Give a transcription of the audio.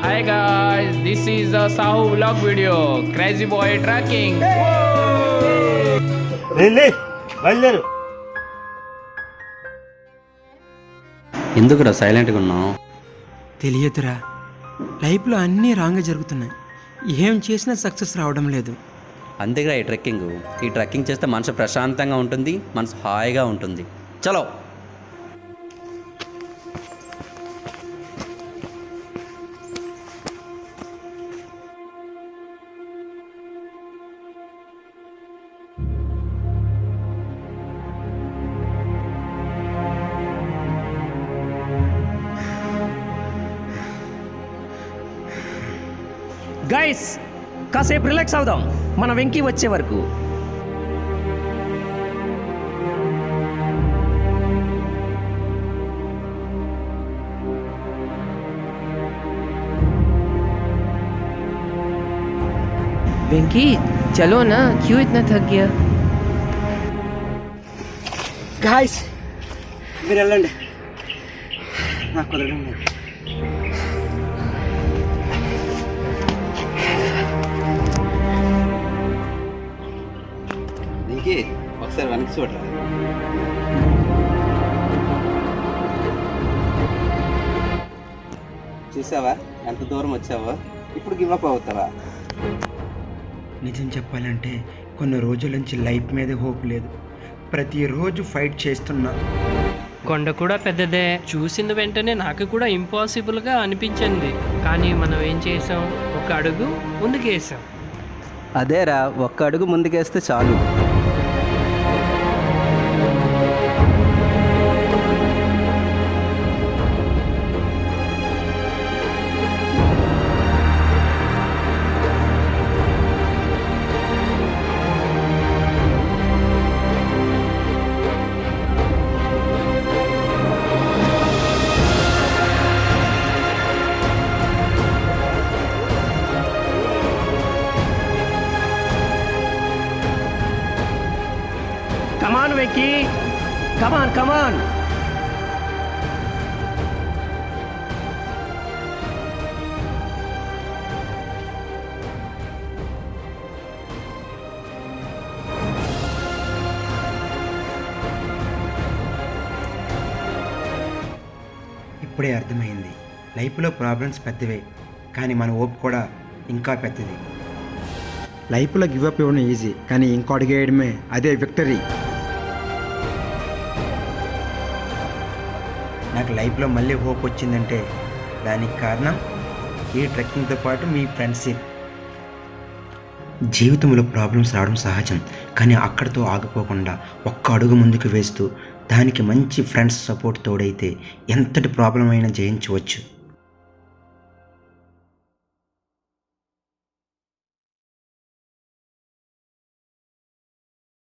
Hi guys, this is a Sahu vlog video. Crazy boy trekking. బయలుదేరు. ఎందుకురా సైలెంట్గా ఉన్నావు? తెలియదురా, లైఫ్లో అన్నీ రాంగ్గా జరుగుతున్నాయి. ఏం చేసినా సక్సెస్ రావడం లేదు. అందుకే ఈ ట్రెక్కింగ్ చేస్తే మనసు ప్రశాంతంగా ఉంటుంది, మనసు హాయిగా ఉంటుంది. చలో. గైస్, కాసేపు రిలాక్స్ అవుదాం మన వెంకీ వచ్చే వరకు. वेंकी चलो ना, क्यों इतना थक गया? గాయ్స్, మీరు వెళ్ళండి, నాకు కుదరడం లేదు. నీకే ఒకసారి వెనక్కి చూడరా. చూసావా ఎంత దూరం వచ్చావో? ఇప్పుడు గివ్ అప్ అవుతావా? నిజం చెప్పాలంటే కొన్ని రోజుల నుంచి లైఫ్ మీద హోప్ లేదు. ప్రతిరోజు ఫైట్ చేస్తున్నా. కొండ కూడా పెద్దదే. చూసిన వెంటనే నాకు కూడా ఇంపాసిబుల్గా అనిపించింది. కానీ మనం ఏం చేసాం? ఒక అడుగు ముందుకేసాం. అదేరా, ఒక్క అడుగు ముందుకేస్తే చాలు. కమాన్ వెంకీ, కమాన్ కమాన్. ఇప్పుడే అర్థమైంది, లైఫ్లో ప్రాబ్లమ్స్ పెద్దవే, కానీ మన ఓపు కూడా ఇంకా పెద్దది. లైఫ్లో గివప్ ఇవ్వడం ఈజీ, కానీ ఇంకో అడిగేయడమే అదే విక్టరీ. నాకు లైఫ్లో మళ్ళీ హోప్ వచ్చిందంటే దానికి కారణం ఈ ట్రెక్కింగ్తో పాటు మీ ఫ్రెండ్షిప్. జీవితంలో ప్రాబ్లమ్స్ రావడం సహజం, కానీ అక్కడితో ఆగిపోకుండా ఒక్క అడుగు ముందుకు వేస్తూ దానికి మంచి ఫ్రెండ్స్ సపోర్ట్ తోడైతే ఎంతటి ప్రాబ్లం అయినా జయించవచ్చు.